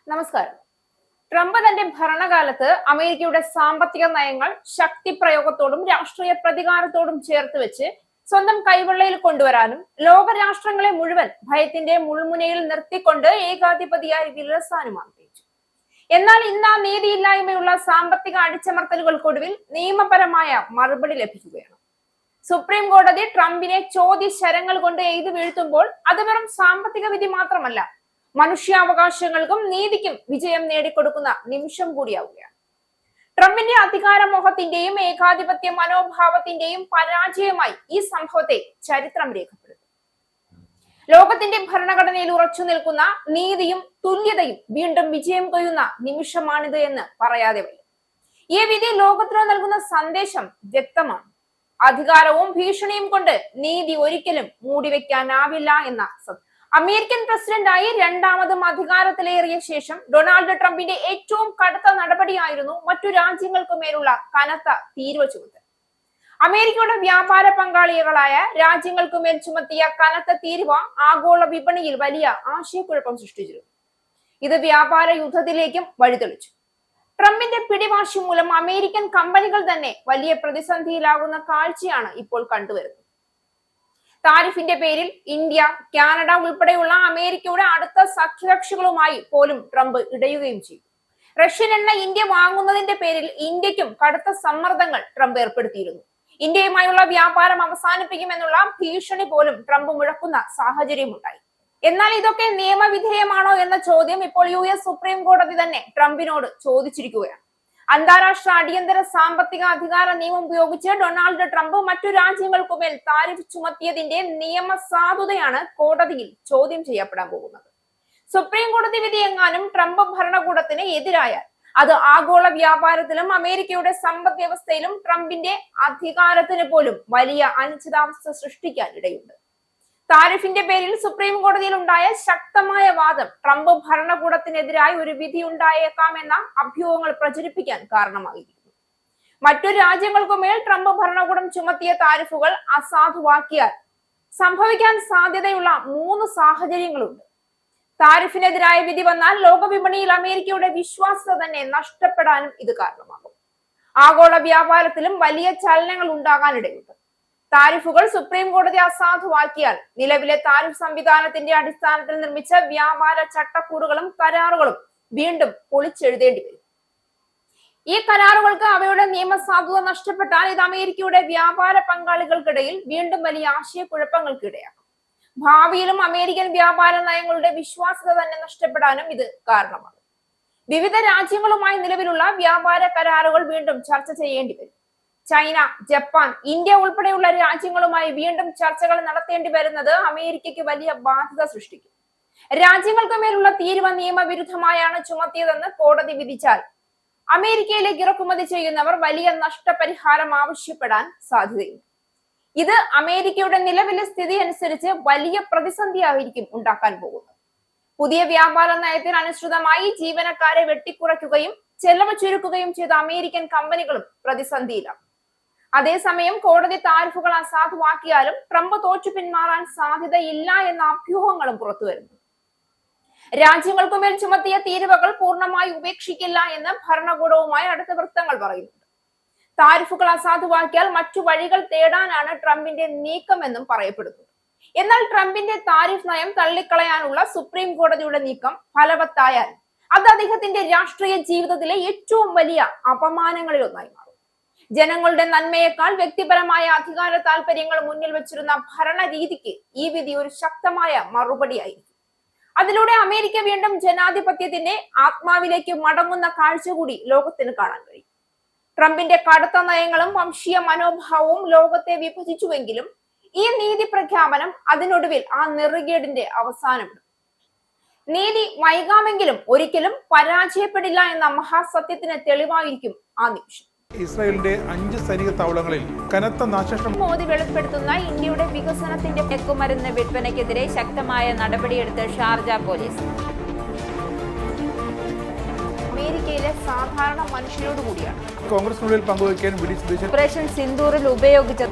നമസ്കാരം. ട്രംപ് തന്റെ ഭരണകാലത്ത് അമേരിക്കയുടെ സാമ്പത്തിക നയങ്ങൾ ശക്തി പ്രയോഗത്തോടും രാഷ്ട്രീയ പ്രതികാരത്തോടും ചേർത്ത് വെച്ച് സ്വന്തം കൈവെള്ളയിൽ കൊണ്ടുവരാനും ലോകരാഷ്ട്രങ്ങളെ മുഴുവൻ ഭയത്തിന്റെ മുൾമുനയിൽ നിർത്തിക്കൊണ്ട് ഏകാധിപതിയായി വിലസാനും ആഗ്രഹിച്ചു. എന്നാൽ ഇന്ന് ആ നീതിയില്ലായ്മയുള്ള സാമ്പത്തിക അടിച്ചമർത്തലുകൾക്കൊടുവിൽ നിയമപരമായ മറുപടി ലഭിക്കുകയാണ്. സുപ്രീം കോടതി ട്രംപിനെ ചോദ്യശരങ്ങൾ കൊണ്ട് എഴുതി വീഴ്ത്തുമ്പോൾ അത് വെറും സാമ്പത്തിക വിധി മാത്രമല്ല, മനുഷ്യാവകാശങ്ങൾക്കും നീതിക്കും വിജയം നേടിക്കൊടുക്കുന്ന നിമിഷം കൂടിയാവുകയാണ്. ട്രംപിന്റെ അധികാരമോഹത്തിന്റെയും ഏകാധിപത്യ മനോഭാവത്തിന്റെയും പരാജയമായി ഈ സംഭവത്തെ ചരിത്രം രേഖപ്പെടുത്തും. ലോകത്തിന്റെ ഭരണഘടനയിൽ ഉറച്ചു നിൽക്കുന്ന നീതിയും തുല്യതയും വീണ്ടും വിജയം കൊയ്യുന്ന നിമിഷമാണിത് എന്ന് പറയാതെ വയ്യ. ഈ വിധി ലോകത്തിന് നൽകുന്ന സന്ദേശം വ്യക്തമാണ്. അധികാരവും ഭീഷണിയും കൊണ്ട് നീതി ഒരിക്കലും മൂടിവെക്കാനാവില്ല എന്ന സത്യം. അമേരിക്കൻ പ്രസിഡന്റായി രണ്ടാമതും അധികാരത്തിലേറിയ ശേഷം ഡൊണാൾഡ് ട്രംപിന്റെ ഏറ്റവും കടുത്ത നടപടിയായിരുന്നു മറ്റു രാജ്യങ്ങൾക്കു മേലുള്ള കനത്ത തീരുവ ചുമത്തൽ. അമേരിക്കയുടെ വ്യാപാര പങ്കാളികളായ രാജ്യങ്ങൾക്കുമേൽ ചുമത്തിയ കനത്ത തീരുവ ആഗോള വിപണിയിൽ വലിയ ആശയക്കുഴപ്പം സൃഷ്ടിച്ചിരുന്നു. ഇത് വ്യാപാര യുദ്ധത്തിലേക്കും വഴിതെളിച്ചു. ട്രംപിന്റെ പിടിവാശി മൂലം അമേരിക്കൻ കമ്പനികൾ തന്നെ വലിയ പ്രതിസന്ധിയിലാകുന്ന കാഴ്ചയാണ് ഇപ്പോൾ കണ്ടുവരുന്നത്. താരിഫിന്റെ പേരിൽ ഇന്ത്യ, കാനഡ ഉൾപ്പെടെയുള്ള അമേരിക്കയുടെ അടുത്ത സഖ്യകക്ഷികളുമായി പോലും ട്രംപ് ഇടയുകയും ചെയ്തു. റഷ്യൻ എണ്ണ ഇന്ത്യ വാങ്ങുന്നതിന്റെ പേരിൽ ഇന്ത്യക്കും കടുത്ത സമ്മർദ്ദങ്ങൾ ട്രംപ് ഏർപ്പെടുത്തിയിരുന്നു. ഇന്ത്യയുമായുള്ള വ്യാപാരം അവസാനിപ്പിക്കുമെന്നുള്ള ഭീഷണി പോലും ട്രംപ് മുഴക്കുന്ന സാഹചര്യമുണ്ടായി. എന്നാൽ ഇതൊക്കെ നിയമവിധേയമാണോ എന്ന ചോദ്യം ഇപ്പോൾ US സുപ്രീം കോടതി തന്നെ ട്രംപിനോട് ചോദിച്ചിരിക്കുകയാണ്. അന്താരാഷ്ട്ര അടിയന്തര സാമ്പത്തിക അധികാര നിയമം ഉപയോഗിച്ച് ഡൊണാൾഡ് ട്രംപ് മറ്റു രാജ്യങ്ങൾക്കുമേൽ താരിഫ് ചുമത്തിയതിന്റെ നിയമസാധുതയാണ് കോടതിയിൽ ചോദ്യം ചെയ്യപ്പെടാൻ പോകുന്നത്. സുപ്രീം കോടതി വിധി എങ്ങാനും ട്രംപ് ഭരണകൂടത്തിന് എതിരായാൽ അത് ആഗോള വ്യാപാരത്തിലും അമേരിക്കയുടെ സമ്പദ് വ്യവസ്ഥയിലും ട്രംപിന്റെ അധികാരത്തിന് പോലും വലിയ അനിശ്ചിതാവസ്ഥ സൃഷ്ടിക്കാൻ ഇടയുണ്ട്. താരിഫിന്റെ പേരിൽ സുപ്രീം കോടതിയിൽ ഉണ്ടായ ശക്തമായ വാദം ട്രംപ് ഭരണകൂടത്തിനെതിരായി ഒരു വിധി ഉണ്ടായേക്കാമെന്ന അഭ്യൂഹങ്ങൾ പ്രചരിപ്പിക്കാൻ കാരണമായിരിക്കുന്നു. മറ്റു രാജ്യങ്ങൾക്കുമേൽ ട്രംപ് ഭരണകൂടം ചുമത്തിയ താരിഫുകൾ അസാധുവാക്കിയാൽ സംഭവിക്കാൻ സാധ്യതയുള്ള 3 സാഹചര്യങ്ങളുണ്ട്. താരിഫിനെതിരായ വിധി വന്നാൽ ലോകവിപണിയിൽ അമേരിക്കയുടെ വിശ്വാസ്യത തന്നെ നഷ്ടപ്പെടാനും ഇത് കാരണമാകും. ആഗോള വ്യാപാരത്തിലും വലിയ ചലനങ്ങൾ ഉണ്ടാകാനിടയുണ്ട്. താരിഫുകൾ സുപ്രീം കോടതി അസാധുവാക്കിയാൽ നിലവിലെ താരിഫ് സംവിധാനത്തിന്റെ അടിസ്ഥാനത്തിൽ നിർമ്മിച്ച വ്യാപാര ചട്ടക്കൂടുകളും കരാറുകളും വീണ്ടും പൊളിച്ചെഴുതേണ്ടി വരും. ഈ കരാറുകൾക്ക് അവയുടെ നിയമസാധുത നഷ്ടപ്പെട്ടാൽ ഇത് അമേരിക്കയുടെ വ്യാപാര പങ്കാളികൾക്കിടയിൽ വീണ്ടും വലിയ ആശയക്കുഴപ്പങ്ങൾക്ക് ഇടയാക്കും. ഭാവിയിലും അമേരിക്കൻ വ്യാപാര നയങ്ങളുടെ വിശ്വാസ്യത തന്നെ നഷ്ടപ്പെടാനും ഇത് കാരണമാകും. വിവിധ രാജ്യങ്ങളുമായി നിലവിലുള്ള വ്യാപാര കരാറുകൾ വീണ്ടും ചർച്ച ചെയ്യേണ്ടി വരും. ചൈന, ജപ്പാൻ, ഇന്ത്യ ഉൾപ്പെടെയുള്ള രാജ്യങ്ങളുമായി വീണ്ടും ചർച്ചകൾ നടത്തേണ്ടി വരുന്നത് അമേരിക്കയ്ക്ക് വലിയ ബാധ്യത സൃഷ്ടിക്കും. രാജ്യങ്ങൾക്ക് മേലുള്ള തീരുവ നിയമവിരുദ്ധമായാണ് ചുമത്തിയതെന്ന് കോടതി വിധിച്ചാൽ അമേരിക്കയിലേക്ക് ഇറക്കുമതി ചെയ്യുന്നവർ വലിയ നഷ്ടപരിഹാരം ആവശ്യപ്പെടാൻ സാധ്യതയുണ്ട്. ഇത് അമേരിക്കയുടെ നിലവിലെ സ്ഥിതി അനുസരിച്ച് വലിയ പ്രതിസന്ധിയായിരിക്കും ഉണ്ടാക്കാൻ പോകുന്നത്. പുതിയ വ്യാപാര നയത്തിന് അനുസൃതമായി ജീവനക്കാരെ വെട്ടിക്കുറയ്ക്കുകയും ചെലവ് ചുരുക്കുകയും ചെയ്ത അമേരിക്കൻ കമ്പനികളും പ്രതിസന്ധിയിലാണ്. അതേസമയം കോടതി താരിഫുകൾ അസാധുവാക്കിയാലും ട്രംപ് തോറ്റു പിന്മാറാൻ സാധ്യതയില്ല എന്ന അഭ്യൂഹങ്ങളും പുറത്തുവരുന്നു. രാജ്യങ്ങൾക്കുമേൽ ചുമത്തിയ തീരുവകൾ പൂർണ്ണമായി ഉപേക്ഷിക്കില്ല എന്ന് ഭരണകൂടവുമായി അടുത്ത വൃത്തങ്ങൾ പറയുന്നുണ്ട്. താരിഫുകൾ അസാധുവാക്കിയാൽ മറ്റു വഴികൾ തേടാനാണ് ട്രംപിന്റെ നീക്കമെന്നും പറയപ്പെടുന്നു. എന്നാൽ ട്രംപിന്റെ താരിഫ് നയം തള്ളിക്കളയാനുള്ള സുപ്രീം കോടതിയുടെ നീക്കം ഫലവത്തായാൽ അത് അദ്ദേഹത്തിന്റെ രാഷ്ട്രീയ ജീവിതത്തിലെ ഏറ്റവും വലിയ അപമാനങ്ങളിൽ ഒന്നായി മാറും. ജനങ്ങളുടെ നന്മയേക്കാൾ വ്യക്തിപരമായ അധികാര താല്പര്യങ്ങൾ മുന്നിൽ വെച്ചിരുന്ന ഭരണരീതിക്ക് ഈ വിധി ഒരു ശക്തമായ മറുപടിയായിരിക്കും. അതിലൂടെ അമേരിക്ക വീണ്ടും ജനാധിപത്യത്തിന്റെ ആത്മാവിലേക്ക് മടങ്ങുന്ന കാഴ്ച കൂടി ലോകത്തിന് കാണാൻ കഴിയും. ട്രംപിന്റെ കടുത്ത നയങ്ങളും വംശീയ മനോഭാവവും ലോകത്തെ വിഭജിച്ചുവെങ്കിലും ഈ നീതി പ്രഖ്യാപനം അതിനൊടുവിൽ ആ നെറുകേടിന്റെ അവസാനമാണ്. നീതി വൈകാമെങ്കിലും ഒരിക്കലും പരാജയപ്പെടില്ല എന്ന മഹാസത്യത്തിന് തെളിവായിരിക്കും ആ നിമിഷം. ഇസ്രായേലിന്റെ 5 സൈനിക താവളങ്ങളിൽ കനത്ത നാശനഷ്ടം. മോദി വെളിപ്പെടുത്തുന്ന ഇന്ത്യയുടെ വികസനത്തിന്റെ മയക്കുമരുന്ന് വിൽപ്പനയ്ക്കെതിരെ ശക്തമായ നടപടിയെടുത്ത് ഷാർജ പോലീസ്. അമേരിക്കയിലെ സാധാരണ മനുഷ്യരോട് കൂടിയാണ് കോൺഗ്രസിനുള്ളിൽ പങ്കുവയ്ക്കാൻ ഓപ്പറേഷൻ സിന്ദൂറിൽ ഉപയോഗിച്ച